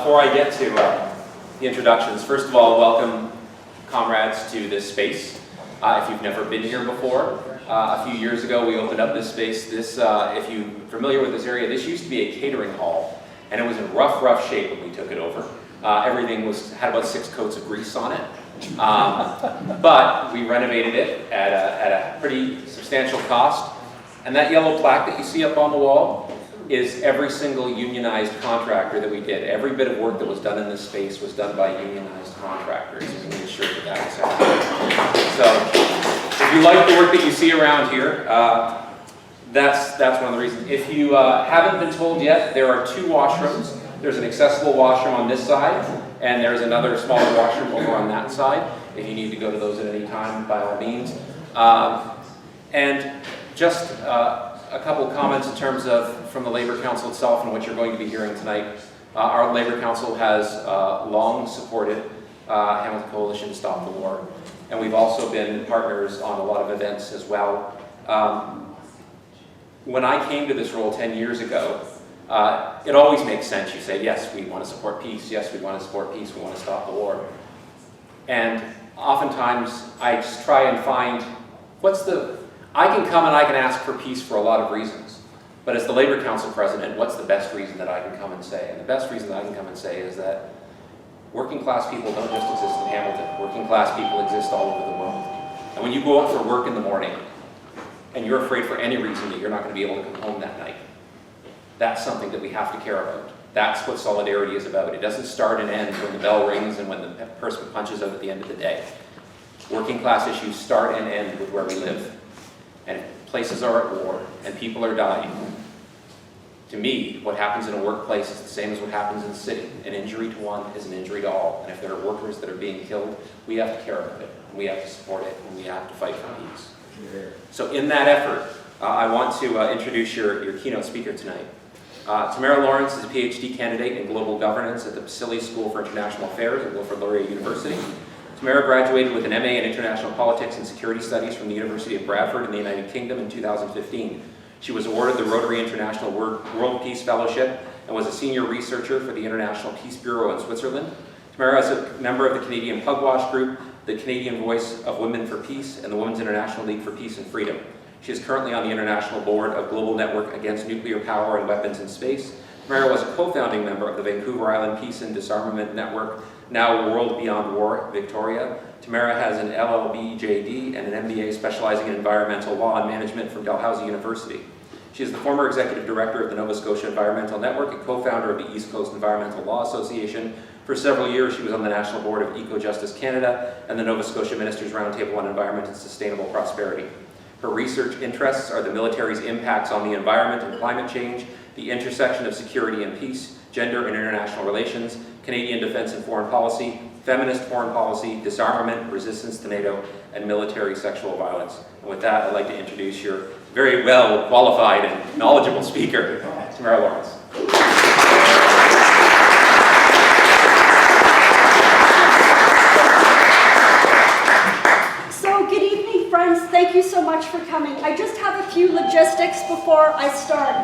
Before I get to the introductions, first of all, welcome comrades to this space. If you've never been here before, a few years ago we opened up this space. This, if you're familiar with this area, this used to be a catering hall, and it was in rough shape when we took it over. Everything had about 6 coats of grease on it, but we renovated it at a pretty substantial cost. And that yellow plaque that you see up on the wall is every single unionized contractor that we did. Every bit of work that was done in this space was done by unionized contractors. You can be assured that that was happening. So if you like the work that you see around here, that's one of the reasons. If you haven't been told yet, there are 2 washrooms. There's an accessible washroom on this side, and there's another smaller washroom over on that side. If you need to go to those at any time, by all means. And just a couple of comments in terms of from the Labour Council itself and what you're going to be hearing tonight. Our Labour Council has long supported Hamilton Coalition Stop the War, and we've also been partners on a lot of events as well. When I came to this role 10 years ago, it always makes sense. You say, yes, we want to support peace. Yes, we want to support peace. We want to stop the war. And oftentimes, I just try and find I can come and I can ask for peace for a lot of reasons. But as the Labour Council President, what's the best reason that I can come and say? And the best reason that I can come and say is that working class people don't just exist in Hamilton. Working class people exist all over the world. And when you go out for work in the morning, and you're afraid for any reason that you're not going to be able to come home that night, that's something that we have to care about. That's what solidarity is about. It doesn't start and end when the bell rings and when the person punches out at the end of the day. Working class issues start and end with where we live. And places are at war, and people are dying. To me, what happens in a workplace is the same as what happens in the city. An injury to one is an injury to all. And if there are workers that are being killed, we have to care about it, and we have to support it, and we have to fight for peace. So in that effort, I want to introduce your keynote speaker tonight. Tamara Lorincz is a PhD candidate in global governance at the Basile School for International Affairs at Wilfrid Laurier University. Tamara graduated with an MA in International Politics and Security Studies from the University of Bradford in the United Kingdom in 2015. She was awarded the Rotary International World Peace Fellowship and was a senior researcher for the International Peace Bureau in Switzerland. Tamara is a member of the Canadian Pugwash Group, the Canadian Voice of Women for Peace, and the Women's International League for Peace and Freedom. She is currently on the International Board of Global Network Against Nuclear Power and Weapons in Space. Tamara was a co-founding member of the Vancouver Island Peace and Disarmament Network, now World Beyond War, Victoria. Tamara has an LLB JD and an MBA specializing in environmental law and management from Dalhousie University. She is the former executive director of the Nova Scotia Environmental Network and co-founder of the East Coast Environmental Law Association. For several years, she was on the National Board of Eco-Justice Canada and the Nova Scotia Ministers' Roundtable on Environment and Sustainable Prosperity. Her research interests are the military's impacts on the environment and climate change, the intersection of security and peace, gender and international relations, Canadian defense and foreign policy, feminist foreign policy, disarmament, resistance to NATO, and military sexual violence. And with that, I'd like to introduce your very well qualified and knowledgeable speaker, Tamara Lorincz. Friends, thank you so much for coming. I just have a few logistics before I start.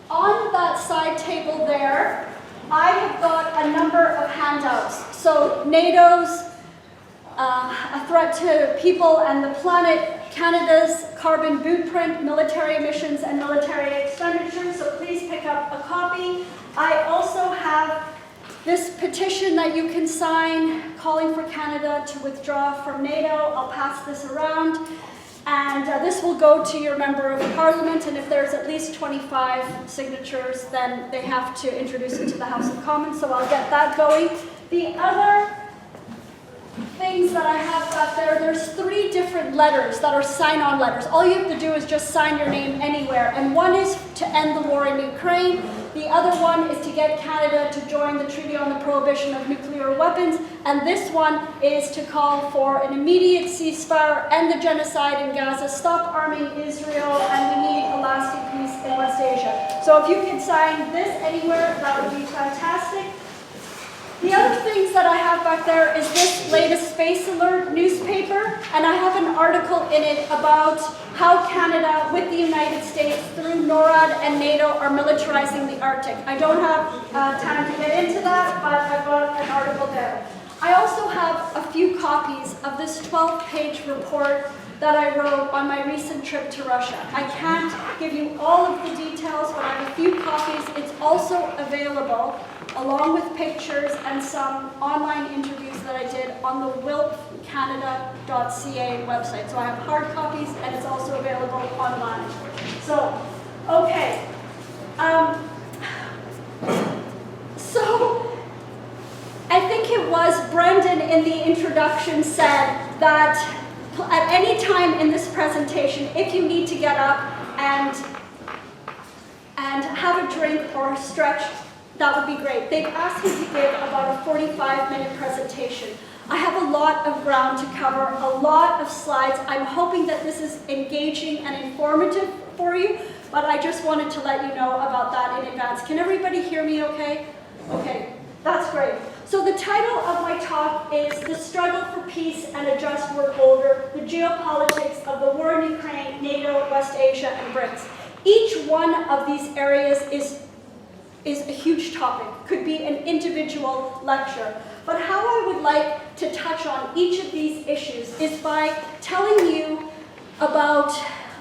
On that side table there, I have got a number of handouts. So NATO's A Threat to People and the Planet, Canada's Carbon Blueprint, Military Emissions and Military Expenditures, so please pick up a copy. I also have this petition that you can sign calling for Canada to withdraw from NATO. I'll pass this around. And this will go to your member of parliament, and if there's at least 25 signatures, then they have to introduce it to the House of Commons, so I'll get that going. The other things that I have got there's 3 different letters that are sign-on letters. All you have to do is just sign your name anywhere, and one is to end the war in Ukraine. The other one is to get Canada to join the Treaty on the Prohibition of Nuclear Weapons, and this one is to call for an immediate ceasefire, end the genocide in Gaza, stop arming Israel, and we need a lasting peace in West Asia. So if you can sign this anywhere, that would be fantastic. The other things that I have back there is this latest Space Alert newspaper, and I have an article in it about how Canada, with the United States, through NORAD and NATO, are militarizing the Arctic. I don't have time to get into that, but I've got an article there. I also have a few copies of this 12-page report that I wrote on my recent trip to Russia. I can't give you all of the details, but I have a few copies. It's also available, along with pictures and some online interviews that I did on the wilpcanada.ca website. So I have hard copies, and it's also available online. So, okay. So, I think it was Brendan in the introduction said that at any time in this presentation, if you need to get up and have a drink or stretch, that would be great. They've asked me to give about a 45-minute presentation. I have a lot of ground to cover, a lot of slides. I'm hoping that this is engaging and informative for you, but I just wanted to let you know about that in advance. Can everybody hear me okay? Okay, that's great. So the title of my talk is The Struggle for Peace and a Just World Order, the Geopolitics of the War in Ukraine, NATO, West Asia, and BRICS. Each one of these areas is a huge topic, could be an individual lecture. But how I would like to touch on each of these issues is by telling you about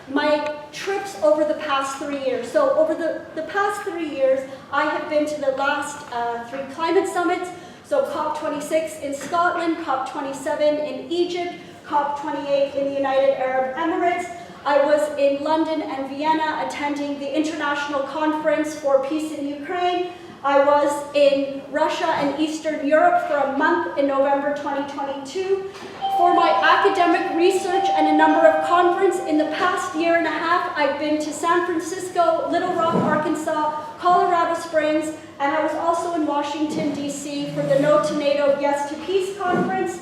my trips over the past 3 years. So over the past 3 years, I have been to the last 3 climate summits. So COP26 in Scotland, COP27 in Egypt, COP28 in the United Arab Emirates. I was in London and Vienna attending the International Conference for Peace in Ukraine. I was in Russia and Eastern Europe for a month in November 2022. For my academic research and a number of conferences in the past year and a half, I've been to San Francisco, Little Rock, Arkansas, Colorado Springs, and I was also in Washington, D.C. for the No to NATO, Yes to Peace conference.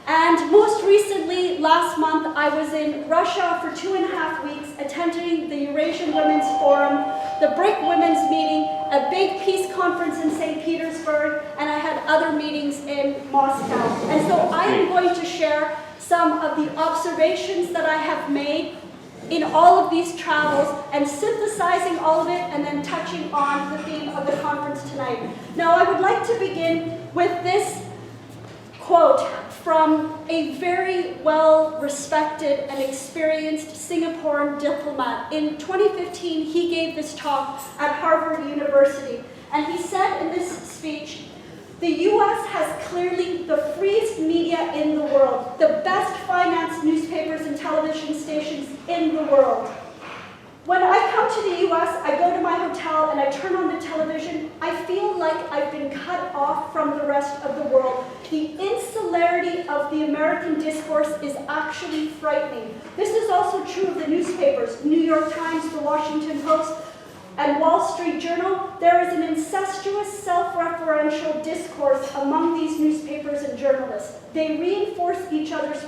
And most recently, last month, I was in Russia for 2.5 weeks, attending the Eurasian Women's Forum, the BRIC Women's Meeting, a big peace conference in Saint Petersburg, and I had other meetings in Moscow. And so I am going to share some of the observations that I have made in all of these travels and synthesizing all of it and then touching on the theme of the conference tonight. Now, I would like to begin with this quote from a very well-respected and experienced Singaporean diplomat. In 2015, he gave this talk at Harvard University, and he said in this speech, "The US has clearly the freest media in the world, the best financed newspapers and television stations in the world. When I come to the US, I go to my hotel and I turn on the television, I feel like I've been cut off from the rest of the world. The insularity of the American discourse is actually frightening." This is also true of the newspapers, New York Times, the Washington Post, and Wall Street Journal. There is an incestuous self-referential discourse among these newspapers and journalists. They reinforce each other's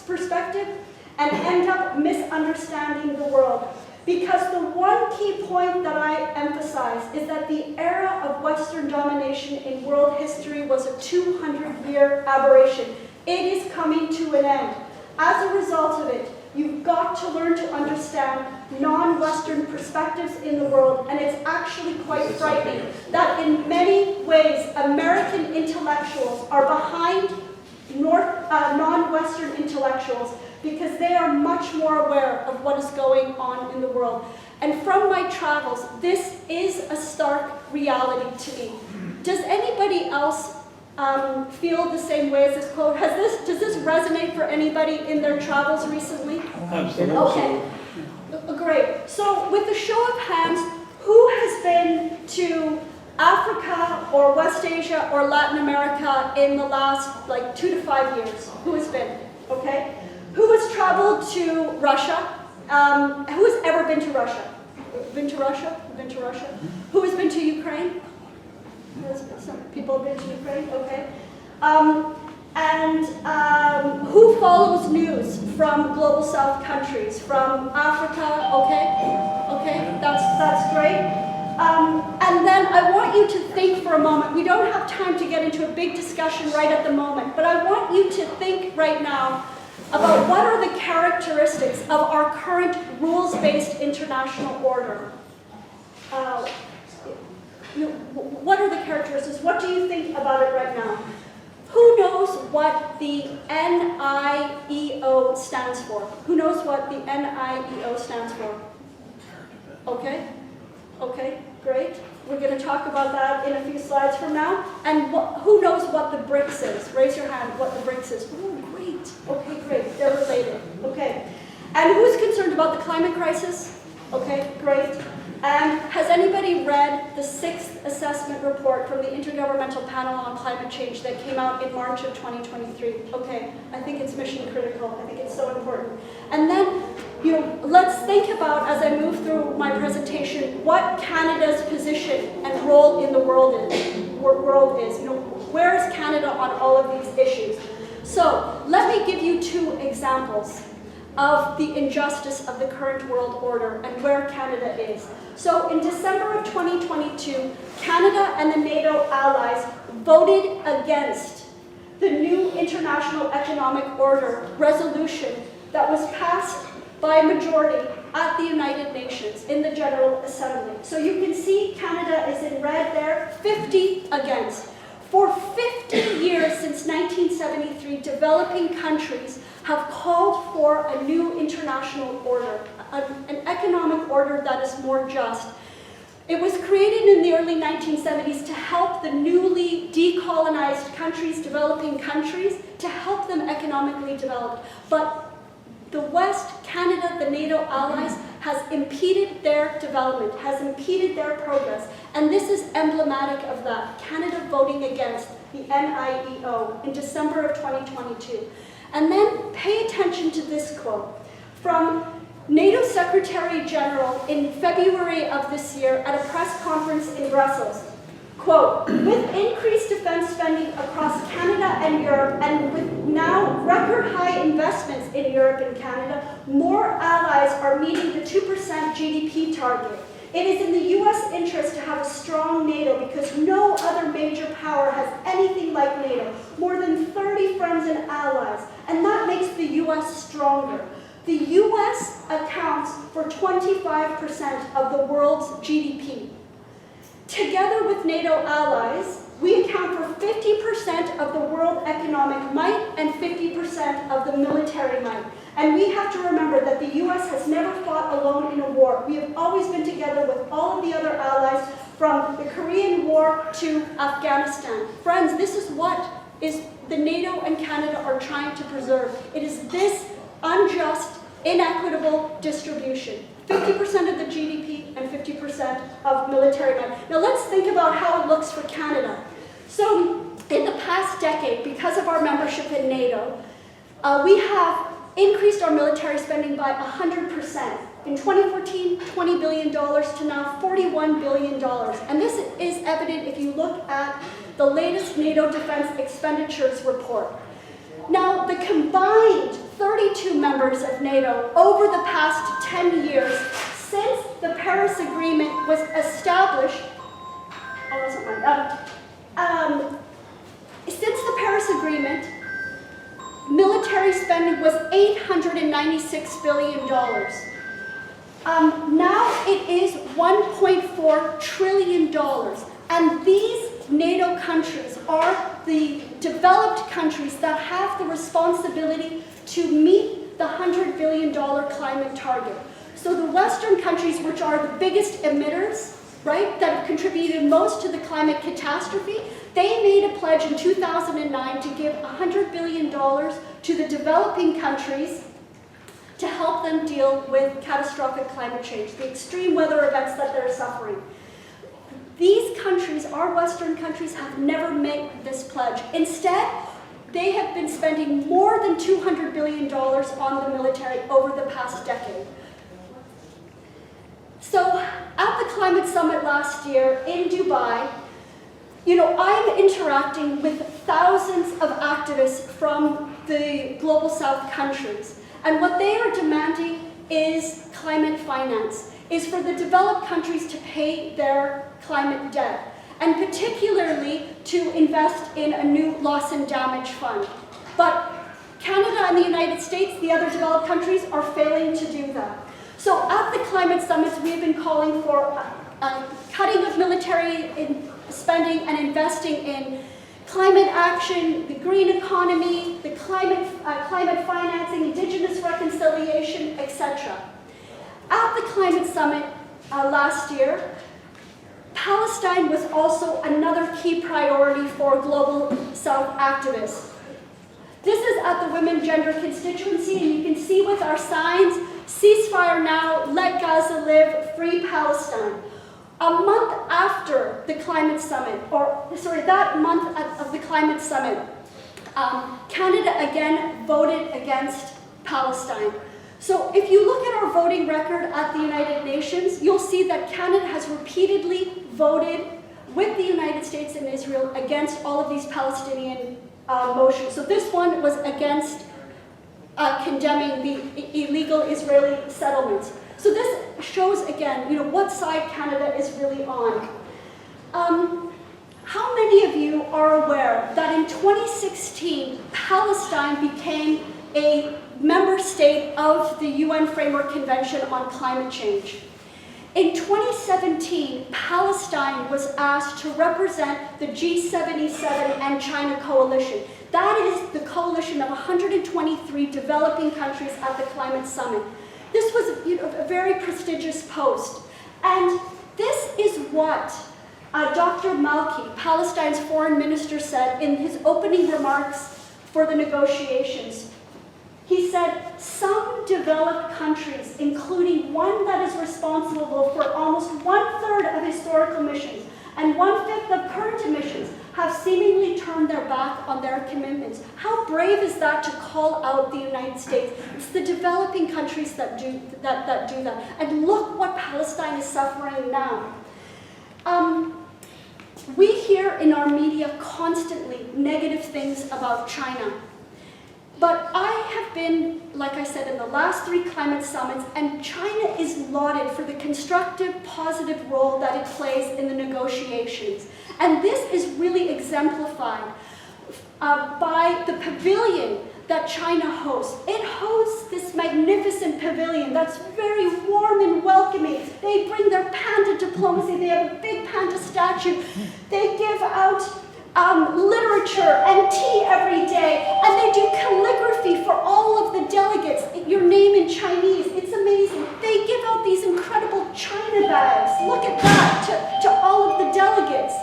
perspective and end up misunderstanding the world. Because the one key point that I emphasize is that the era of Western domination in world history was a 200-year aberration. It is coming to an end. As a result of it, you've got to learn to understand non-Western perspectives in the world, and it's actually quite frightening that in many ways American intellectuals are behind non-Western intellectuals because they are much more aware of what is going on in the world. And from my travels, this is a stark reality to me. Does anybody else feel the same way as this quote? Does this resonate for anybody in their travels recently? Absolutely. Okay, great. So with a show of hands, who has been to Africa or West Asia or Latin America in the last 2 to 5 years? Who has been? Okay. Who has traveled to Russia? Who has ever been to Russia? Been to Russia? Been to Russia? Who has been to Ukraine? Some people have been to Ukraine, okay. Who follows news from Global South countries, from Africa, okay? Okay, that's great. And then then I want you to think for a moment. We don't have time to get into a big discussion right at the moment, but I want you to think right now about what are the characteristics of our current rules-based international order. What are the characteristics? What do you think about it right now? Who knows what the NIEO stands for? Who knows what the NIEO stands for? Okay, okay, great. We're going to talk about that in a few slides from now. And who knows what the BRICS is? Raise your hand what the BRICS is. Oh, great. Okay, great. They're related. Okay. And who's concerned about the climate crisis? Okay, great. Has anybody read the 6th assessment report from the Intergovernmental Panel on Climate Change that came out in March of 2023? Okay, I think it's mission critical. I think it's so important. And then, let's think about, as I move through my presentation, what Canada's position and role in the world is. Where is Canada on all of these issues? So, let me give you 2 examples of the injustice of the current world order and where Canada is. So in December of 2022, Canada and the NATO allies voted against the new International Economic Order resolution that was passed by a majority at the United Nations in the General Assembly. So you can see Canada is in red there, 50 against. For 50 years since 1973, developing countries have called for a new international order, an economic order that is more just. It was created in the early 1970s to help the newly decolonized countries, developing countries, to help them economically develop. But the West, Canada, the NATO allies, has impeded their development, has impeded their progress. And this is emblematic of that. Canada voting against the NIEO in December of 2022. And then pay attention to this quote from NATO Secretary General in February of this year at a press conference in Brussels. Quote, with increased defense spending across Canada and Europe, and with now record high investments in Europe and Canada, more allies are meeting the 2% GDP target. It is in the US interest to have a strong NATO because no other major power has anything like NATO, more than 30 friends and allies, and that makes the US stronger. The US accounts for 25% of the world's GDP. Together with NATO allies, we account for 50% of the world economic might and 50% of the military might. And we have to remember that the US has never fought alone in a war. We have always been together with all of the other allies, from the Korean War to Afghanistan. Friends, this is what the NATO and Canada are trying to preserve. It is this unjust, inequitable distribution. 50% of the GDP and 50% of military might. Now let's think about how it looks for Canada. So in the past decade, because of our membership in NATO, we have increased our military spending by 100%. In 2014, $20 billion to now $41 billion. And this is evident if you look at the latest NATO Defense Expenditures report. Now, the combined 32 members of NATO over the past 10 years, since the Paris Agreement was established, since the Paris Agreement, military spending was $896 billion. Now it is $1.4 trillion. And these NATO countries are the developed countries that have the responsibility to meet the $100 billion climate target. So the Western countries, which are the biggest emitters, right, that have contributed most to the climate catastrophe, they made a pledge in 2009 to give $100 billion to the developing countries to help them deal with catastrophic climate change, the extreme weather events that they're suffering. These countries, our Western countries, have never made this pledge. Instead, they have been spending more than $200 billion on the military over the past decade. So, at the Climate Summit last year in Dubai, I'm interacting with thousands of activists from the Global South countries. And what they are demanding is climate finance. is for the developed countries to pay their climate debt, and particularly to invest in a new loss and damage fund. But Canada and the United States, the other developed countries, are failing to do that. So at the climate summits, we have been calling for a cutting of military spending and investing in climate action, the green economy, the climate financing, indigenous reconciliation, etc. At the climate summit last year, Palestine was also another key priority for Global South activists. This is at the Women Gender constituency, and you can see with our signs, ceasefire now, let Gaza live, free Palestine. A month after the climate summit, that month of the climate summit, Canada again voted against Palestine. So if you look at our voting record at the United Nations, you'll see that Canada has repeatedly voted with the United States and Israel against all of these Palestinian motions. So this one was against condemning the illegal Israeli settlements. So this shows again, what side Canada is really on. How many of you are aware that in 2016, Palestine became a member state of the UN Framework Convention on Climate Change? In 2017, Palestine was asked to represent the G77 and China coalition. That is the coalition of 123 developing countries at the climate summit. This was a very prestigious post. And this is what Dr. Malki, Palestine's foreign minister, said in his opening remarks for the negotiations. He said, some developed countries, including one that is responsible for almost 1/3 of historical emissions and 1/5 of current emissions, have seemingly turned their back on their commitments. How brave is that to call out the United States? It's the developing countries that do that. And look what Palestine is suffering now. We hear in our media constantly negative things about China. But I have been, like I said, in the last 3 climate summits, and China is lauded for the constructive, positive role that it plays in the negotiations. And this is really exemplified by the pavilion that China hosts. It hosts this magnificent pavilion that's very warm and welcoming. They bring their panda diplomacy. They have a big panda statue. They give out literature and tea every day, and they do calligraphy for all of the delegates, your name in Chinese. It's amazing. They give out these incredible China bags. Look at that, to all of the delegates.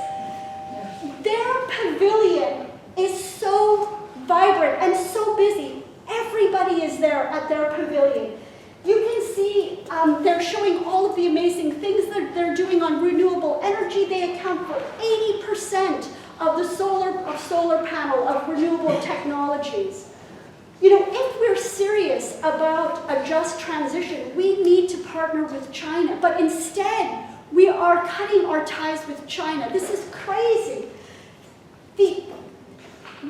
Their pavilion is so vibrant and so busy. Everybody is there at their pavilion. You can see they're showing all of the amazing things that they're doing on renewable energy. They account for 80% of the solar panel, of renewable technologies. If we're serious about a just transition, we need to partner with China. But instead, we are cutting our ties with China. This is crazy.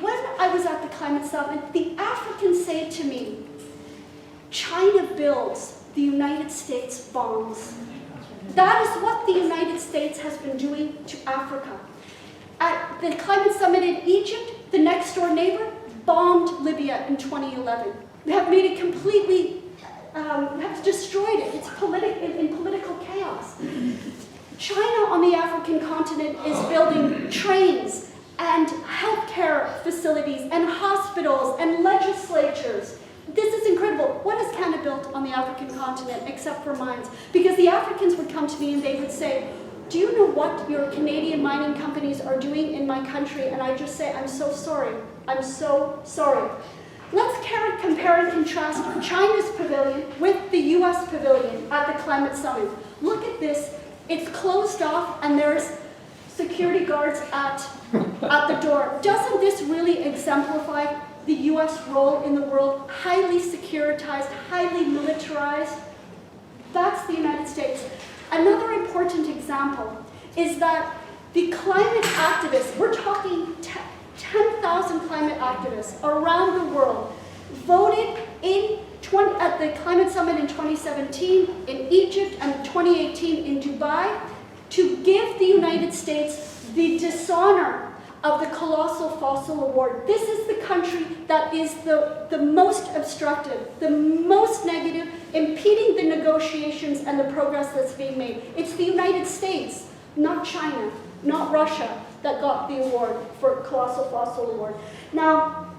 When I was at the climate summit, the Africans say to me, China builds, the United States bombs. That is what the United States has been doing to Africa. At the climate summit in Egypt, the next door neighbor bombed Libya in 2011. They have made it completely, have destroyed it. It's in political chaos. China on the African continent is building trains and healthcare facilities and hospitals and legislatures. This is incredible. What has Canada built on the African continent except for mines? Because the Africans would come to me and they would say, do you know what your Canadian mining companies are doing in my country? And I just say, I'm so sorry. I'm so sorry. Let's compare and contrast China's pavilion with the US pavilion at the climate summit. Look at this. It's closed off and there's security guards at the door. Doesn't this really exemplify the US role in the world? Highly securitized, highly militarized. That's the United States. Another important example is that the climate activists, we're talking 10,000 climate activists around the world, voted in at the climate summit in 2017 in Egypt and 2018 in Dubai, to give the United States the dishonor of the Colossal Fossil Award. This is the country that is the most obstructive, the most negative, impeding the negotiations and the progress that's being made. It's the United States, not China, not Russia, that got the award for Colossal Fossil Award. Now,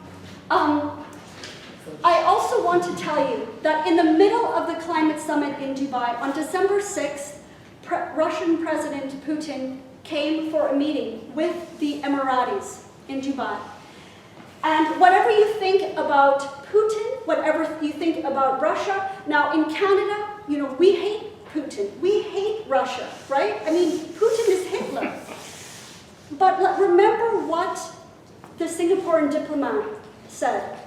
I also want to tell you that in the middle of the climate summit in Dubai, on December 6th, Russian President Putin came for a meeting with the Emiratis in Dubai. And whatever you think about Putin, whatever you think about Russia, now in Canada, you know, we hate Putin. We hate Russia, right? I mean, Putin is Hitler. But remember what the Singaporean diplomat said.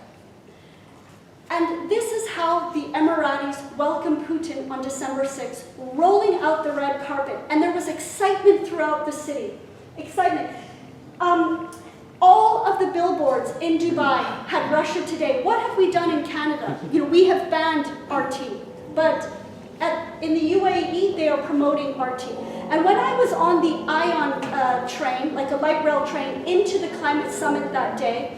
And this is how the Emiratis welcomed Putin on December 6th, rolling out the red carpet. And there was excitement throughout the city. Excitement. All of the billboards in Dubai had Russia Today. What have we done in Canada? You know, we have banned RT. But in the UAE, they are promoting RT. And when I was on the ION train, like a light rail train, into the climate summit that day,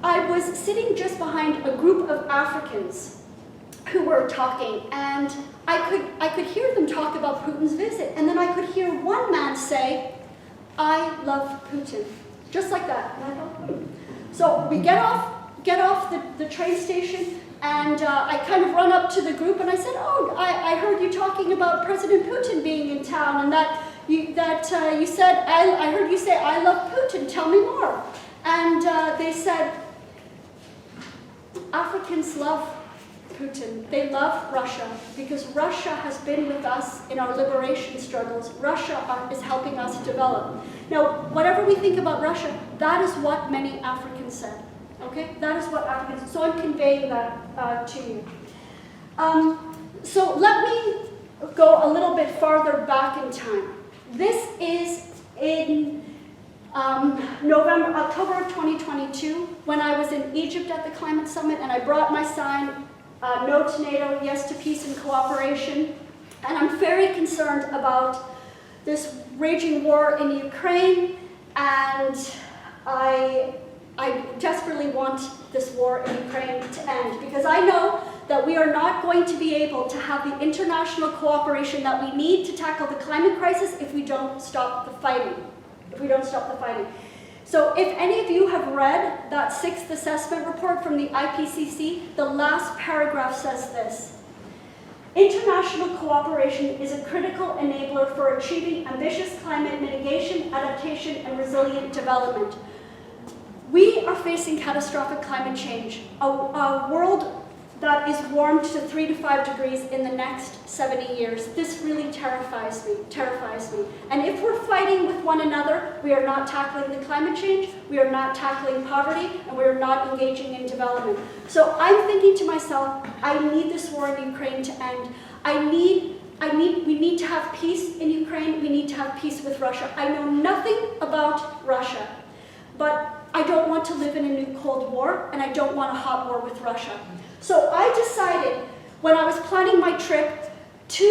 I was sitting just behind a group of Africans who were talking, and I could hear them talk about Putin's visit, and then I could hear one man say, "I love Putin," just like that. And I thought, so we get off the train station, and I kind of run up to the group, and I said, "Oh, I heard you talking about President Putin being in town, and that you said I heard you say I love Putin. Tell me more." And they said, Africans love Putin. They love Russia because Russia has been with us in our liberation struggles. Russia is helping us develop. Now, whatever we think about Russia, that is what many Africans said. Okay? That is what Africans. So I'm conveying that to you. So let me go a little bit farther back in time. This is in October of 2022, when I was in Egypt at the climate summit, and I brought my sign, "No to NATO, yes to peace and cooperation." And I'm very concerned about this raging war in Ukraine, and I desperately want this war in Ukraine to end, because I know that we are not going to be able to have the international cooperation that we need to tackle the climate crisis if we don't stop the fighting. So if any of you have read that 6th assessment report from the IPCC, the last paragraph says this: international cooperation is a critical enabler for achieving ambitious climate mitigation, adaptation, and resilient development. We are facing catastrophic climate change, a world that is warmed to 3 to 5 degrees in the next 70 years. This really terrifies me. And if we're fighting with one another, we are not tackling the climate change, we are not tackling poverty, and we are not engaging in development. So I'm thinking to myself, I need this war in Ukraine to end. We need to have peace in Ukraine, we need to have peace with Russia. I know nothing about Russia, but I don't want to live in a new Cold War, and I don't want a hot war with Russia. So I decided, when I was planning my trip to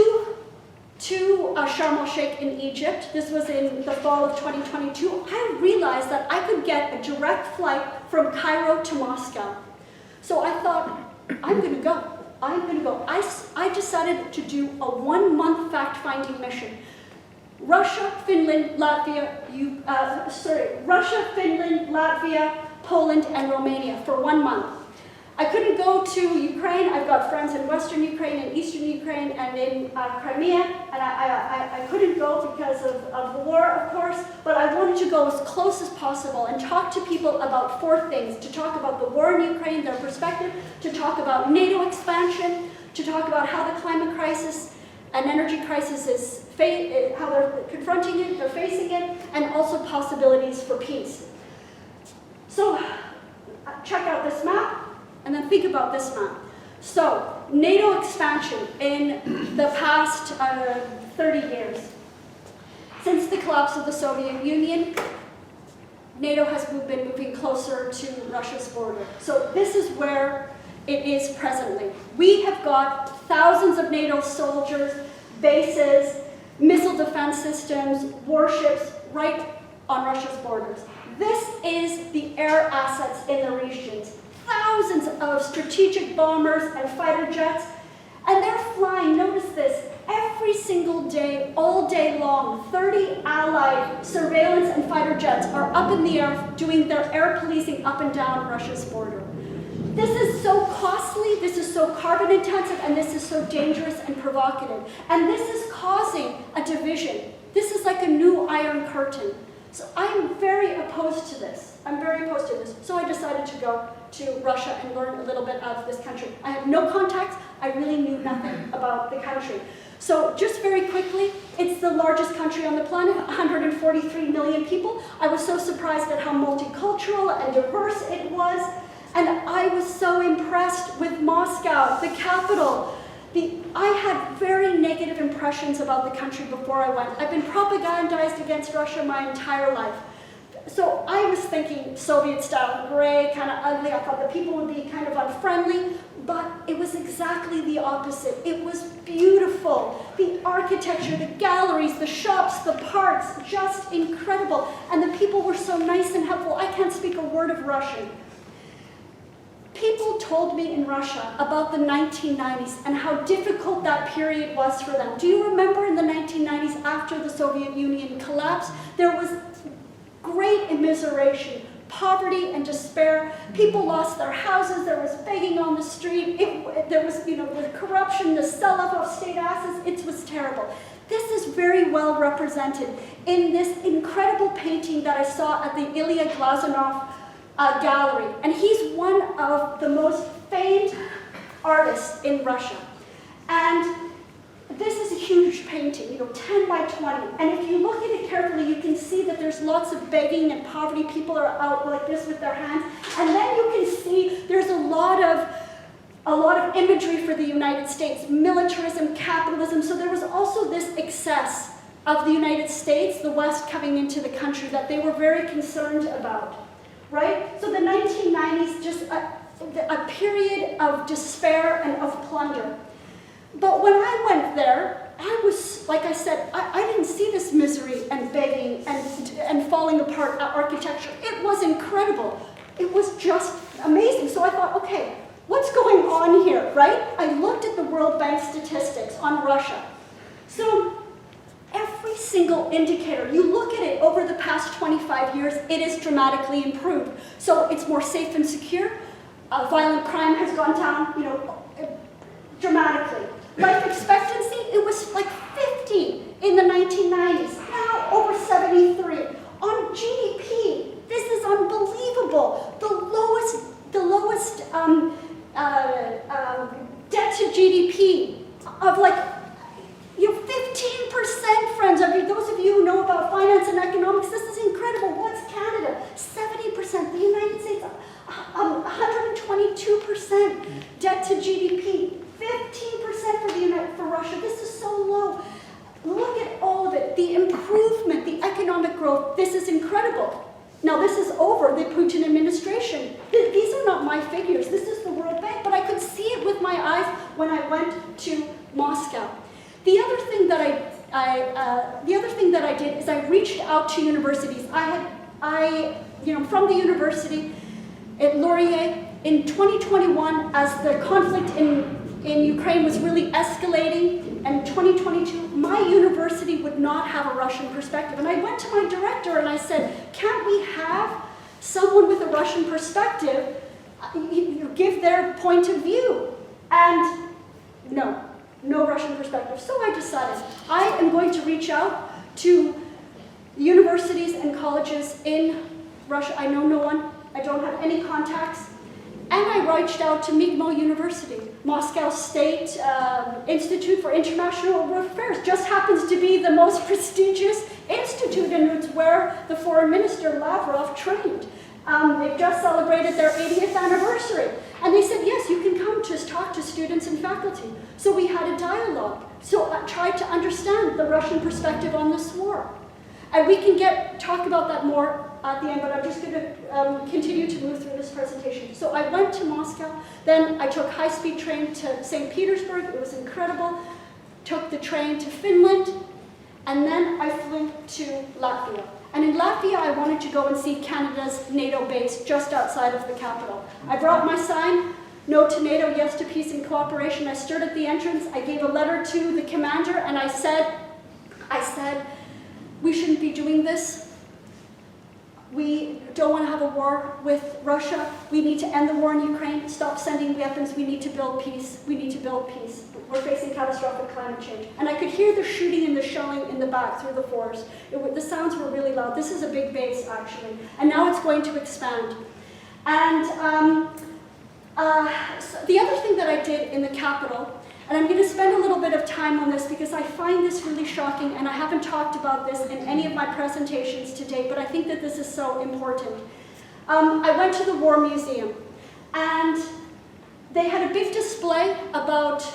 Sharm el-Sheikh in Egypt, this was in the fall of 2022, I realized that I could get a direct flight from Cairo to Moscow. So I thought, I'm going to go. I decided to do a 1-month fact-finding mission. Russia, Finland, Latvia, Poland, and Romania for 1 month. I couldn't go to Ukraine. I've got friends in Western Ukraine and Eastern Ukraine and in Crimea, and I couldn't go because of the war, of course, but I wanted to go as close as possible and talk to people about 4 things: to talk about the war in Ukraine, their perspective, to talk about NATO expansion, to talk about how the climate crisis and energy crisis is, how they're confronting it, they're facing it, and also possibilities for peace. So check out this map. And then think about this map. So, NATO expansion in the past 30 years. Since the collapse of the Soviet Union, NATO has been moving closer to Russia's border. So this is where it is presently. We have got thousands of NATO soldiers, bases, missile defense systems, warships right on Russia's borders. This is the air assets in the regions. Thousands of strategic bombers and fighter jets, and they're flying, notice this, every single day, all day long. 30 Allied surveillance and fighter jets are up in the air doing their air policing up and down Russia's border. This is so costly, this is so carbon intensive, and this is so dangerous and provocative. And this is causing a division. This is like a new Iron Curtain. So I'm very opposed to this. I'm very opposed to this. So I decided to go to Russia and learn a little bit of this country. I had no contacts. I really knew nothing about the country. So just very quickly, it's the largest country on the planet, 143 million people. I was so surprised at how multicultural and diverse it was. And I was so impressed with Moscow, the capital. I had very negative impressions about the country before I went. I've been propagandized against Russia my entire life. So I was thinking Soviet style, gray, kind of ugly. I thought the people would be kind of unfriendly, but it was exactly the opposite. It was beautiful. The architecture, the galleries, the shops, the parks, just incredible. And the people were so nice and helpful. I can't speak a word of Russian. People told me in Russia about the 1990s and how difficult that period was for them. Do you remember in the 1990s, after the Soviet Union collapsed, there was great immiseration, poverty and despair. People lost their houses, there was begging on the street, there was, the corruption, the sell-off of state assets, it was terrible. This is very well represented in this incredible painting that I saw at the Ilya Glazunov gallery. And he's one of the most famed artists in Russia. And this is a huge painting, 10 by 20. And if you look at it carefully, you can see that there's lots of begging and poverty. People are out like this with their hands. And then you can see there's a lot of imagery for the United States, militarism, capitalism. So there was also this excess of the United States, the West coming into the country that they were very concerned about, right? So the 1990s, just a period of despair and of plunder. But when I went there, I was, like I said, I didn't see this misery and begging and falling apart architecture. It was incredible. It was just amazing. So I thought, okay, what's going on here, right? I looked at the World Bank statistics on Russia. So every single indicator, you look at it over the past 25 years, it is dramatically improved. So it's more safe and secure. Violent crime has gone down, dramatically. Life expectancy, it was like 50 in the 1990s, now over 73. On GDP, this is unbelievable. The lowest debt to GDP of 15%, friends. Those of you who know about finance and economics, this is incredible. What's Canada? 70%. The United States, 122% debt to GDP. 15% for Russia. This is so low. Look at all of it. The improvement, the economic growth, this is incredible. Now this is over the Putin administration. These are not my figures. This is the World Bank, but I could see it with my eyes when I went to Moscow. The other thing that I did is I reached out to universities. From the university at Laurier in 2021, as the conflict in Ukraine was really escalating, and 2022, my university would not have a Russian perspective. And I went to my director and I said, can't we have someone with a Russian perspective give their point of view? And no Russian perspective. So I decided I am going to reach out to universities and colleges in Russia. I know no one. I don't have any contacts. And I reached out to MGIMO University, Moscow State Institute for International Affairs. Just happens to be the most prestigious institute, and it's where the foreign minister, Lavrov, trained. They've just celebrated their 80th anniversary. And they said, yes, you can come to talk to students and faculty. So we had a dialogue. So I tried to understand the Russian perspective on this war. And we can talk about that more at the end, but I'm just going to continue to move through this presentation. So I went to Moscow, then I took high-speed train to Saint Petersburg. It was incredible. Took the train to Finland, and then I flew to Latvia. And in Latvia, I wanted to go and see Canada's NATO base just outside of the capital. I brought my sign, no to NATO, yes to peace and cooperation. I stood at the entrance, I gave a letter to the commander, and I said, we shouldn't be doing this. We don't want to have a war with Russia. We need to end the war in Ukraine, stop sending weapons. We need to build peace. We need to build peace. We're facing catastrophic climate change. And I could hear the shooting and the shelling in the back through the forest. The sounds were really loud. This is a big base, actually. And now it's going to expand. And so the other thing that I did in the capital, and I'm going to spend a little bit of time on this because I find this really shocking, and I haven't talked about this in any of my presentations to date, but I think that this is so important. I went to the War Museum, and they had a big display about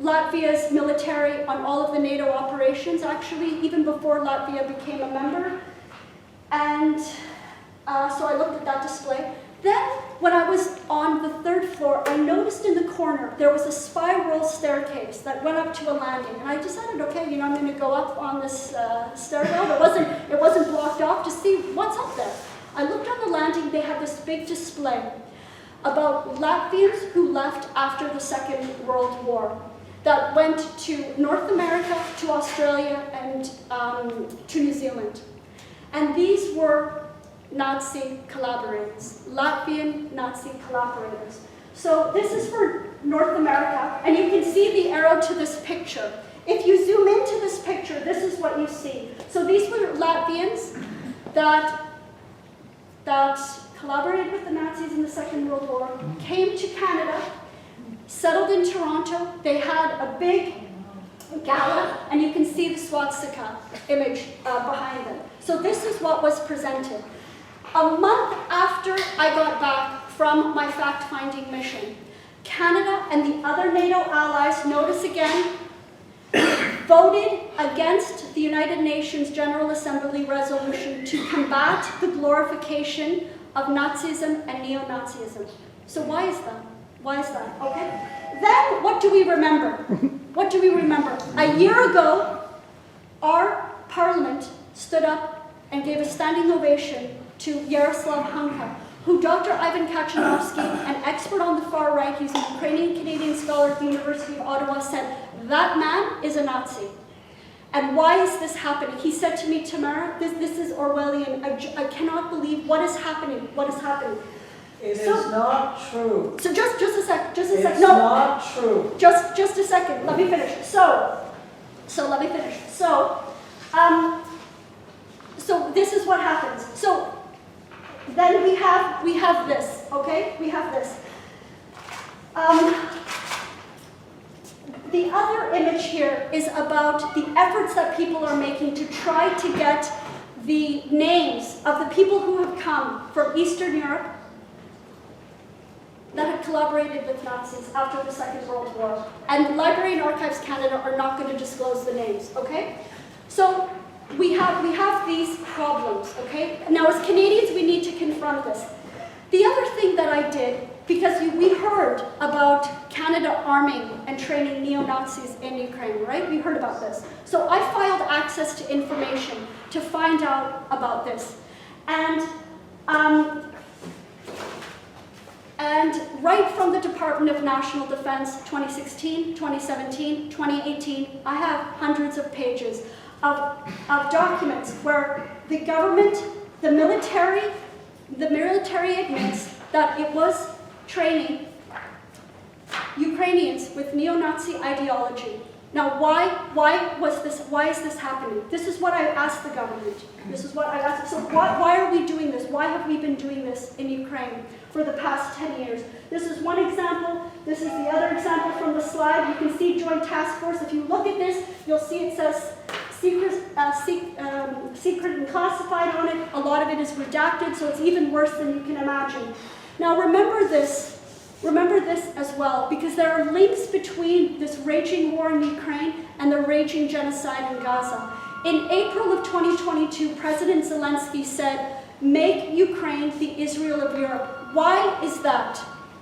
Latvia's military on all of the NATO operations, actually, even before Latvia became a member. And so I looked at that display. Then, when I was on the 3rd floor, I noticed in the corner there was a spiral staircase that went up to a landing. And I decided, okay, you know, I'm going to go up on this stairwell. It wasn't blocked off to see what's up there. I looked on the landing. They had this big display about Latvians who left after the Second World War that went to North America, to Australia, and to New Zealand. And these were Nazi collaborators, Latvian Nazi collaborators. So this is for North America, and you can see the arrow to this picture. If you zoom into this picture, this is what you see. So these were Latvians that collaborated with the Nazis in the Second World War, came to Canada, settled in Toronto. They had a big gala, and you can see the swastika image behind them. So this is what was presented. A month after I got back from my fact-finding mission, Canada and the other NATO allies, notice again, voted against the United Nations General Assembly resolution to combat the glorification of Nazism and neo-Nazism. So why is that? Why is that? Okay. Then what do we remember? What do we remember? A year ago, our parliament stood up and gave a standing ovation to Yaroslav Hanka, who Dr. Ivan Kachanovsky, an expert on the far right, he's an Ukrainian-Canadian scholar at the University of Ottawa, said, that man is a Nazi. And why is this happening? He said to me, Tamara, this is Orwellian. I cannot believe what is happening. What is happening? It is not true. So just a sec. Just a sec. It's No, not true. Just a second. Let me finish. So let me finish. So this is what happens. So then we have this. Okay, we have this. The other image here is about the efforts that people are making to try to get the names of the people who have come from Eastern Europe that had collaborated with Nazis after the Second World War. And Library and Archives Canada are not going to disclose the names, okay? So we have these problems, okay? Now as Canadians, we need to confront this. The other thing that I did, because we heard about Canada arming and training neo-Nazis in Ukraine, right? We heard about this. So I filed access to information to find out about this. And right from the Department of National Defense, 2016, 2017, 2018, I have hundreds of pages of documents where the government, the military admits that it was training Ukrainians with neo-Nazi ideology. Now, why is this happening? This is what I asked the government. This is what I asked. So why are we doing this? Why have we been doing this in Ukraine for the past 10 years? This is one example. This is the other example from the slide. You can see Joint Task Force. If you look at this, you'll see it says secret and classified on it. A lot of it is redacted, so it's even worse than you can imagine. Now remember this as well, because there are links between this raging war in Ukraine and the raging genocide in Gaza. In April of 2022, President Zelensky said, "Make Ukraine the Israel of Europe." Why is that?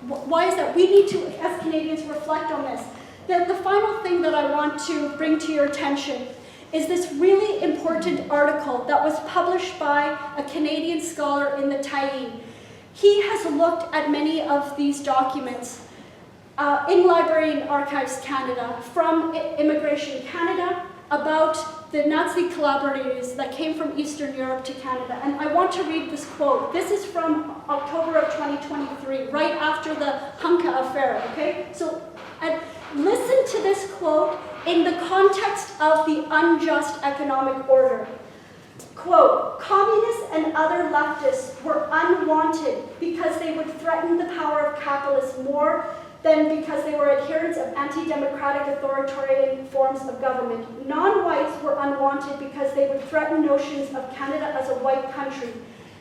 Why is that? We need to, as Canadians, reflect on this. Then the final thing that I want to bring to your attention is this really important article that was published by a Canadian scholar in the Tyee. He has looked at many of these documents in Library and Archives Canada, from Immigration Canada, about the Nazi collaborators that came from Eastern Europe to Canada. And I want to read this quote. This is from October of 2023, right after the Hunka affair, okay? So, and listen to this quote in the context of the unjust economic order. Quote, "Communists and other leftists were unwanted because they would threaten the power of capitalists more than because they were adherents of anti-democratic authoritarian forms of government. Non-whites were unwanted because they would threaten notions of Canada as a white country.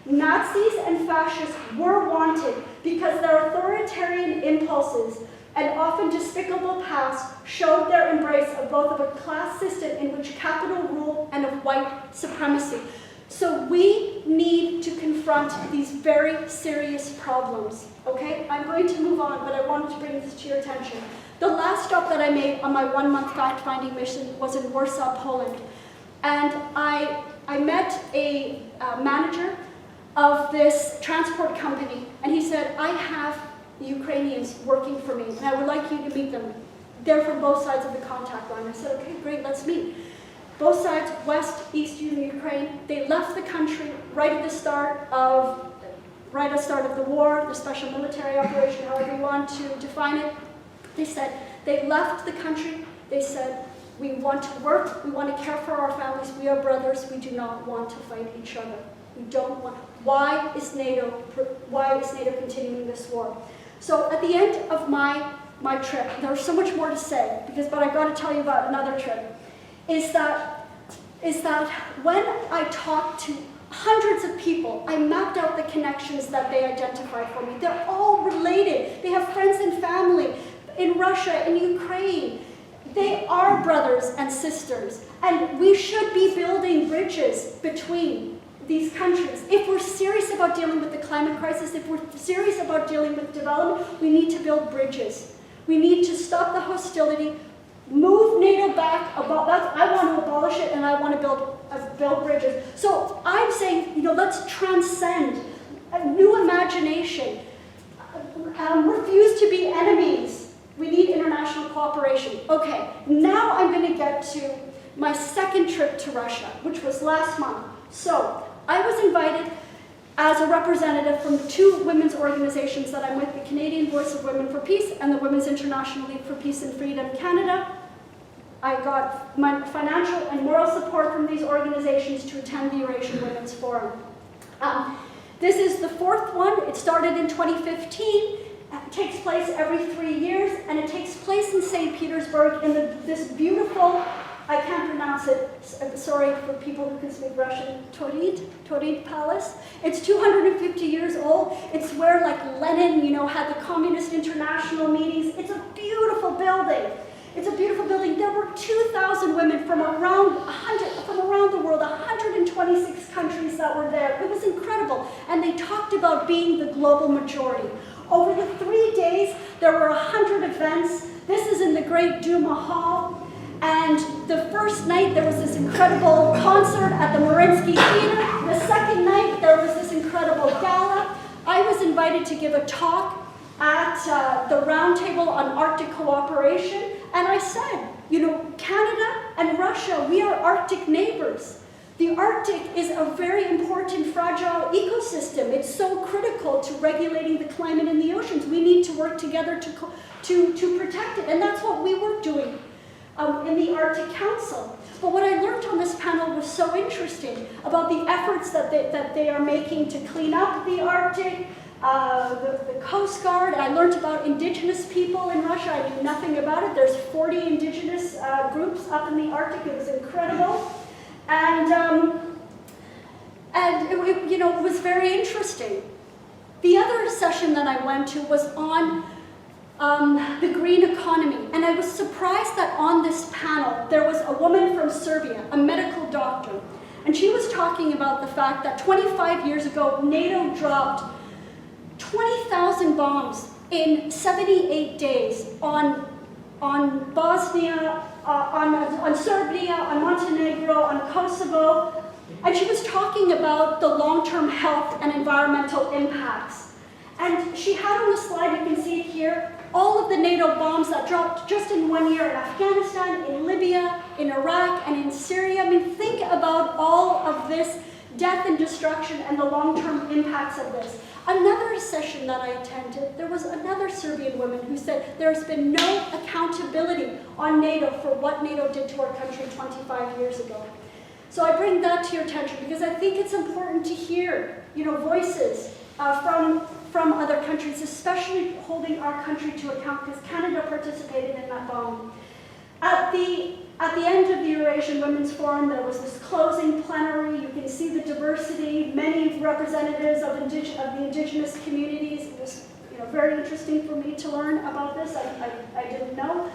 Nazis and fascists were wanted because their authoritarian impulses and often despicable past showed their embrace of both of a class system in which capital ruled and of white supremacy." So we need to confront these very serious problems, okay? I'm going to move on, but I wanted to bring this to your attention. The last stop that I made on my one-month fact-finding mission was in Warsaw, Poland. And I met a manager of this transport company, and he said, "I have Ukrainians working for me, and I would like you to meet them. They're from both sides of the contact line." I said, "Okay, great, let's meet." Both sides, West, East Ukraine, they left the country right at the start of the war, the special military operation, however you want to define it. They said they left the country. They said, "We want to work, we want to care for our families, we are brothers, we do not want to fight each other. We don't want." Why is NATO continuing this war? So at the end of my trip, there's so much more to say, but I've got to tell you about another trip, is that when I talked to hundreds of people, I mapped out the connections that they identified for me. They're all related. They have friends and family in Russia, in Ukraine. They are brothers and sisters, and we should be building bridges between these countries. If we're serious about dealing with the climate crisis, if we're serious about dealing with development, we need to build bridges. We need to stop the hostility, move NATO back. I want to abolish it, and I want to build bridges. So I'm saying, let's transcend a new imagination. Refuse to be enemies. We need international cooperation. Okay, now I'm going to get to my second trip to Russia, which was last month. So I was invited as a representative from the two women's organizations that I'm with, the Canadian Voice of Women for Peace and the Women's International League for Peace and Freedom Canada. I got my financial and moral support from these organizations to attend the Eurasian Women's Forum. This is the fourth one. It started in 2015. It takes place every 3 years, and it takes place in Saint Petersburg in this beautiful, I can't pronounce it, sorry for people who can speak Russian, Torid Palace. It's 250 years old. It's where Lenin, had the Communist International meetings. It's a beautiful building. It's a beautiful building. There were 2,000 women from around the world, 126 countries that were there. It was incredible. And they talked about being the global majority. Over the 3 days, there were 100 events. This is in the Great Duma Hall. And the first night, there was this incredible concert at the Mariinsky Theater. The second night, there was this incredible gala. I was invited to give a talk at the Roundtable on Arctic Cooperation. And I said, Canada and Russia, we are Arctic neighbors. The Arctic is a very important, fragile ecosystem. It's so critical to regulating the climate in the oceans. We need to work together to protect it. And that's what we were doing in the Arctic Council. But what I learned on this panel was so interesting about the efforts that they are making to clean up the Arctic, the Coast Guard. I learned about indigenous people in Russia. I knew nothing about it. There's 40 indigenous groups up in the Arctic. It was incredible. And it was very interesting. The other session that I went to was on the green economy. And I was surprised that on this panel, there was a woman from Serbia, a medical doctor. And she was talking about the fact that 25 years ago, NATO dropped 20,000 bombs in 78 days on Bosnia, on Serbia, on Montenegro, on Kosovo. And she was talking about the long-term health and environmental impacts. And she had on the slide, you can see it here, all of the NATO bombs that dropped just in 1 year in Afghanistan, in Libya, in Iraq, and in Syria. I mean, think about all of this death and destruction and the long-term impacts of this. Another session that I attended, there was another Serbian woman who said there's been no accountability on NATO for what NATO did to our country 25 years ago. So I bring that to your attention because I think it's important to hear, voices from other countries, especially holding our country to account because Canada participated in that bombing. At the end of the Eurasian Women's Forum, there was this closing plenary. You can see the diversity, many representatives of the indigenous communities. It was very interesting for me to learn about this. I didn't know.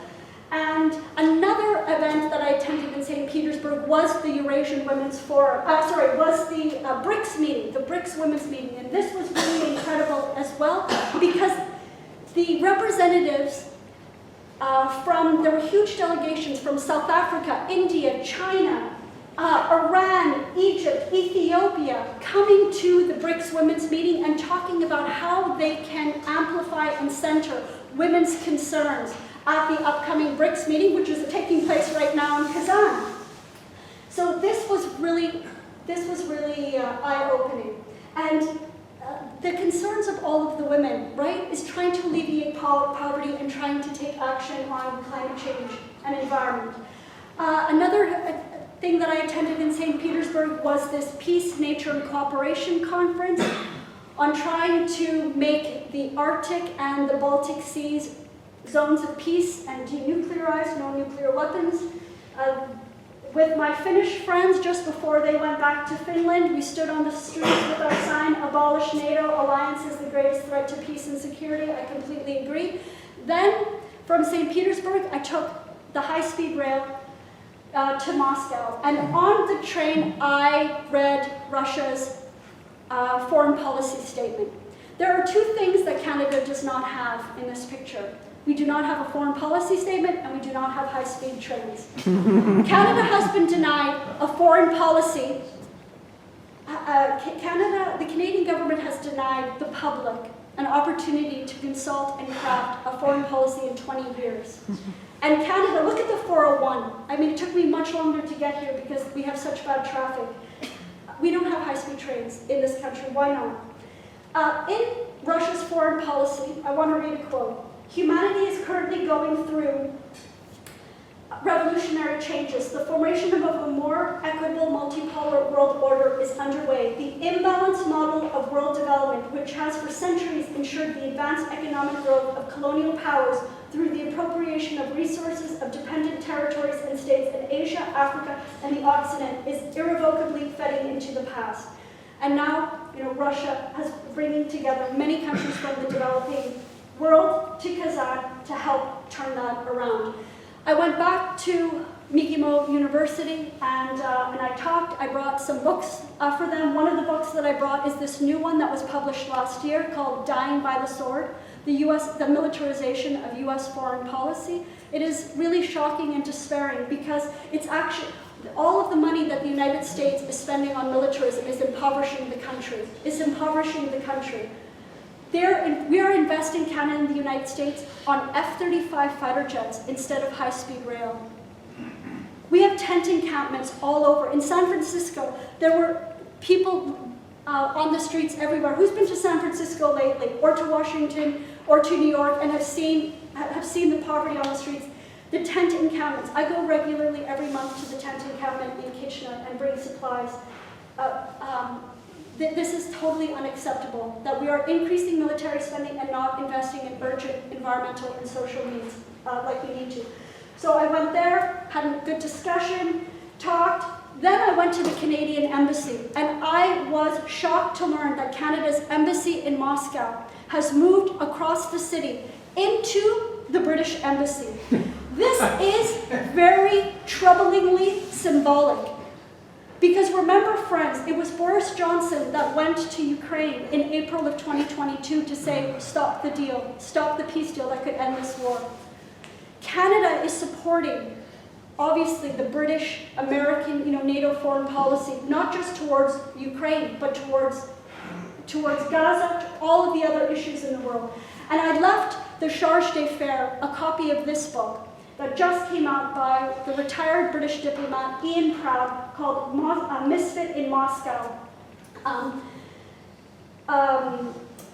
And another event that I attended in Saint Petersburg was the Eurasian Women's Forum, was the BRICS meeting, the BRICS Women's meeting. And this was really incredible as well because the representatives there were huge delegations from South Africa, India, China, Iran, Egypt, Ethiopia, coming to the BRICS Women's meeting and talking about how they can amplify and center women's concerns at the upcoming BRICS meeting, which is taking place right now in Kazan. So this was really eye-opening. And the concerns of all of the women, right, is trying to alleviate poverty and trying to take action on climate change and environment. Another thing that I attended in St. Petersburg was this Peace, Nature, and Cooperation Conference on trying to make the Arctic and the Baltic Seas zones of peace and denuclearize, no nuclear weapons. With my Finnish friends, just before they went back to Finland, we stood on the streets with our sign, "Abolish NATO, alliance is the greatest threat to peace and security." I completely agree. Then, from St. Petersburg, I took the high-speed rail to Moscow. And on the train, I read Russia's foreign policy statement. There are two things that Canada does not have in this picture. We do not have a foreign policy statement, and we do not have high-speed trains. Canada has been denied a foreign policy. The Canadian government has denied the public an opportunity to consult and craft a foreign policy in 20 years. And Canada, look at the 401. I mean, it took me much longer to get here because we have such bad traffic. We don't have high-speed trains in this country. Why not? In Russia's foreign policy, I want to read a quote. "Humanity is currently going through revolutionary changes. The formation of a more equitable, multipolar world order is underway. The imbalanced model of world development, which has for centuries ensured the advanced economic growth of colonial powers through the appropriation of resources of dependent territories and states in Asia, Africa, and the Occident, is irrevocably fading into the past." And now, Russia has bringing together many countries from the developing world to Kazan to help turn that around. I went back to MGIMO University and I talked. I brought some books for them. One of the books that I brought is this new one that was published last year called "Dying by the Sword, the Militarization of U.S. Foreign Policy." It is really shocking and despairing because it's actually all of the money that the United States is spending on militarism is impoverishing the country. We are investing, Canada and the United States, on F-35 fighter jets instead of high-speed rail. We have tent encampments all over. In San Francisco, there were people on the streets everywhere. Who's been to San Francisco lately, or to Washington, or to New York, and have seen the poverty on the streets? The tent encampments. I go regularly every month to the tent encampment in Kitchener and bring supplies. This is totally unacceptable, that we are increasing military spending and not investing in urgent environmental and social needs like we need to. So I went there, had a good discussion, talked. Then I went to the Canadian Embassy, and I was shocked to learn that Canada's embassy in Moscow has moved across the city into the British Embassy. This is very troublingly symbolic. Because remember, friends, it was Boris Johnson that went to Ukraine in April of 2022 to say, stop the deal, stop the peace deal that could end this war. Canada is supporting, obviously, the British, American, NATO foreign policy, not just towards Ukraine, but towards Gaza, all of the other issues in the world. And I left the Charge d'Affaires a copy of this book that just came out by the retired British diplomat Ian Proud, called Misfit in Moscow.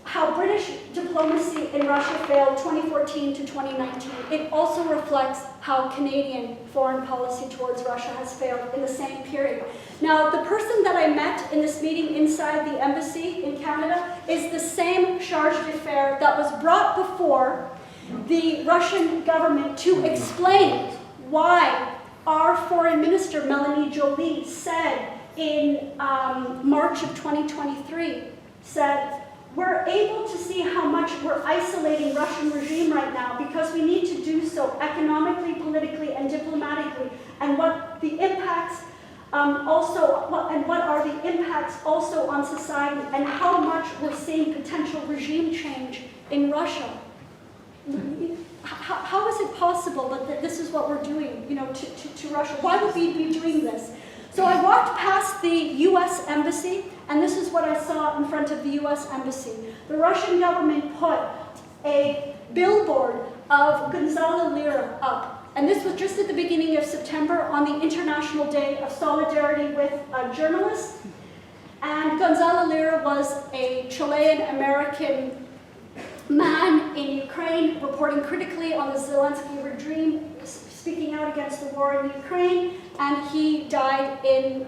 How British diplomacy in Russia failed 2014 to 2019. It also reflects how Canadian foreign policy towards Russia has failed in the same period. Now, the person that I met in this meeting inside the embassy in Canada is the same charge d'affaires that was brought before the Russian government to explain why our foreign minister, Melanie Joly, said in March of 2023, said, we're able to see how much we're isolating Russian regime right now because we need to do so economically, politically, and diplomatically, and what the impacts what are the impacts also on society, and how much we're seeing potential regime change in Russia. How is it possible that this is what we're doing, to Russia? Why would we be doing this? So I walked past the U.S. Embassy, and this is what I saw in front of the U.S. Embassy. The Russian government put a billboard of Gonzalo Lira up, and this was just at the beginning of September on the International Day of Solidarity with Journalists. And Gonzalo Lira was a Chilean-American man in Ukraine reporting critically on the Zelensky regime, speaking out against the war in Ukraine, and he died in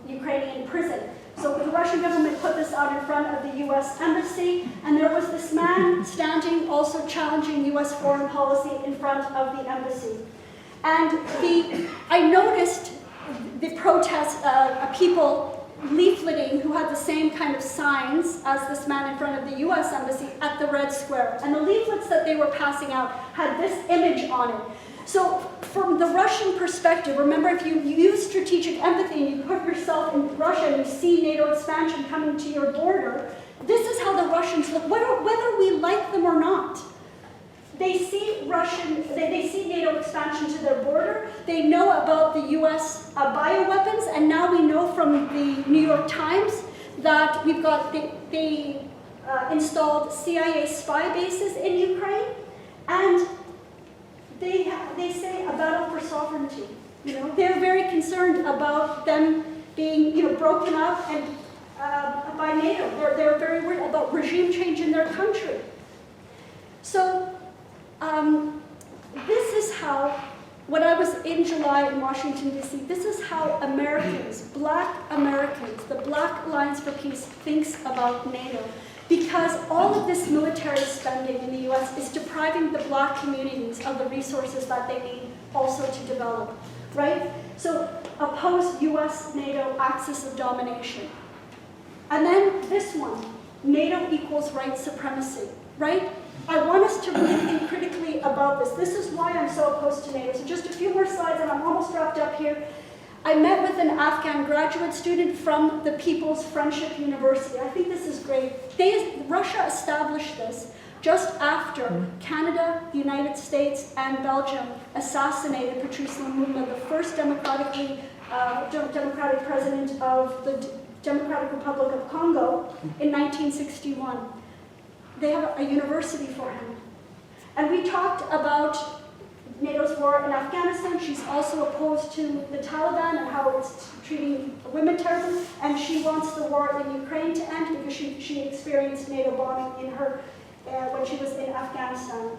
Ukrainian prison. So the Russian government put this out in front of the U.S. Embassy, and there was this man standing, also challenging U.S. foreign policy in front of the embassy. And I noticed the protest, people leafleting who had the same kind of signs as this man in front of the U.S. Embassy at the Red Square. And the leaflets that they were passing out had this image on it. So from the Russian perspective, remember, if you use strategic empathy and you put yourself in Russia and you see NATO expansion coming to your border, this is how the Russians look, whether we like them or not. They see they see NATO expansion to their border. They know about the U.S. Bioweapons, and now we know from the New York Times that we've got they installed CIA spy bases in Ukraine, and they say a battle for sovereignty. They're very concerned about them being broken up and by NATO. They're very worried about regime change in their country. So. This is how, when I was in July in Washington, D.C., this is how Americans, Black Americans, the Black Alliance for Peace thinks about NATO. Because all of this military spending in the U.S. is depriving the Black communities of the resources that they need also to develop, right? So oppose U.S.-NATO axis of domination. And then this one, NATO equals white supremacy, right? I want us to really think critically about this. This is why I'm so opposed to NATO. So just a few more slides and I'm almost wrapped up here. I met with an Afghan graduate student from the People's Friendship University. I think this is great. Russia established this just after Canada, the United States, and Belgium assassinated Patrice Lumumba, the first democratic president of the Democratic Republic of Congo in 1961. They have a university for him. And we talked about NATO's war in Afghanistan. She's also opposed to the Taliban and how it's treating women terribly. And she wants the war in Ukraine to end because she experienced NATO bombing in her when she was in Afghanistan.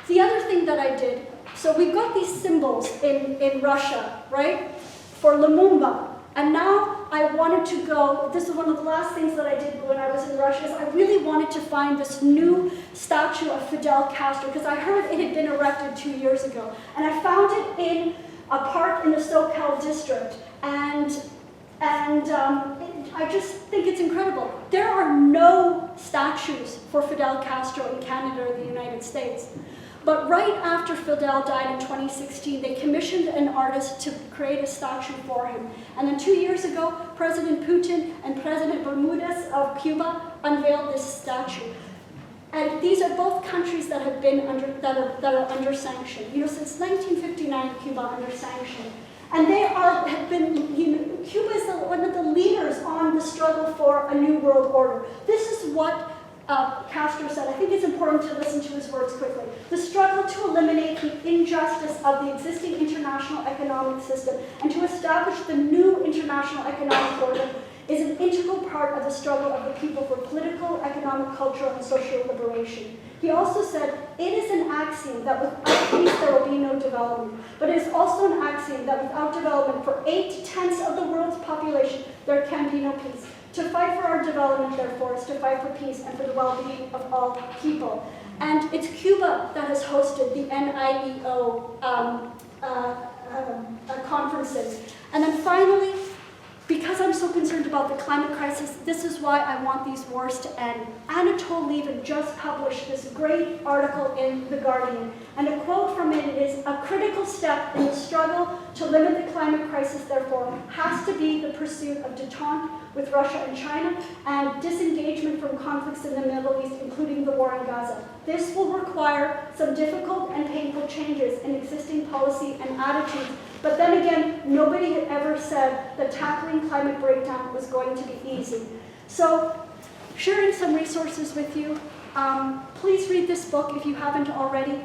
The other thing that I did, so we've got these symbols in Russia, right, for Lumumba. And now I wanted to go, this is one of the last things that I did when I was in Russia, is I really wanted to find this new statue of Fidel Castro, because I heard it had been erected 2 years ago. And I found it in a park in the SoCal district. And I just think it's incredible. There are no statues for Fidel Castro in Canada or the United States. But right after Fidel died in 2016, they commissioned an artist to create a statue for him. And then 2 years ago, President Putin and President Bermudez of Cuba unveiled this statue. And these are both countries that have been that are under sanction. You know, since 1959, Cuba under sanction. And they have been, Cuba is one of the leaders on the struggle for a new world order. This is what Castro said. I think it's important to listen to his words quickly. The struggle to eliminate the injustice of the existing international economic system and to establish the new international economic order is an integral part of the struggle of the people for political, economic, cultural, and social liberation. He also said, it is an axiom that without peace there will be no development, but it is also an axiom that without development for 8/10 of the world's population, there can be no peace. To fight for our development, therefore, is to fight for peace and for the well-being of all people. And it's Cuba that has hosted the NIEO conferences. And then finally, because I'm so concerned about the climate crisis, this is why I want these wars to end. Anatole Lieven just published this great article in The Guardian, and a quote from it is, "A critical step in the struggle to limit the climate crisis, therefore, has to be the pursuit of détente with Russia and China and disengagement from conflicts in the Middle East, including the war in Gaza. This will require some difficult and painful changes in existing policy and attitudes. But then again, nobody had ever said that tackling climate breakdown was going to be easy." So, sharing some resources with you. Please read this book if you haven't already.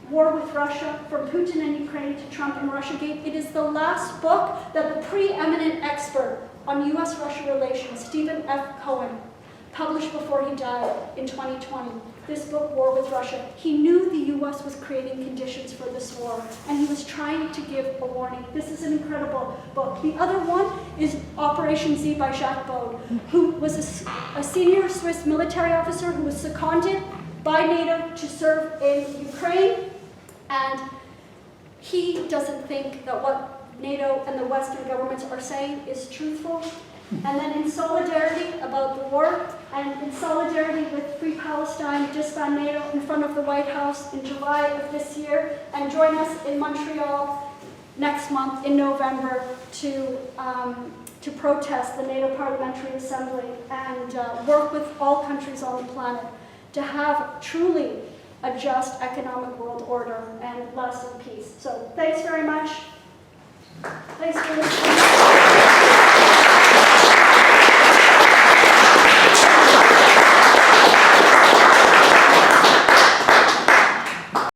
War with Russia, From Putin and Ukraine to Trump and Russiagate. It is the last book that the preeminent expert on U.S.-Russia relations, Stephen F. Cohen, published before he died in 2020. This book, War with Russia. He knew the U.S. was creating conditions for this war, and he was trying to give a warning. This is an incredible book. The other one is Operation Z by Jacques Bode, who was a senior Swiss military officer who was seconded by NATO to serve in Ukraine, and he doesn't think that what NATO and the Western governments are saying is truthful. And then in solidarity about the war, and in solidarity with Free Palestine, disband NATO in front of the White House in July of this year, and join us in Montreal next month in November to protest the NATO Parliamentary Assembly and work with all countries on the planet to have truly a just economic world order and lasting peace. So thanks very much.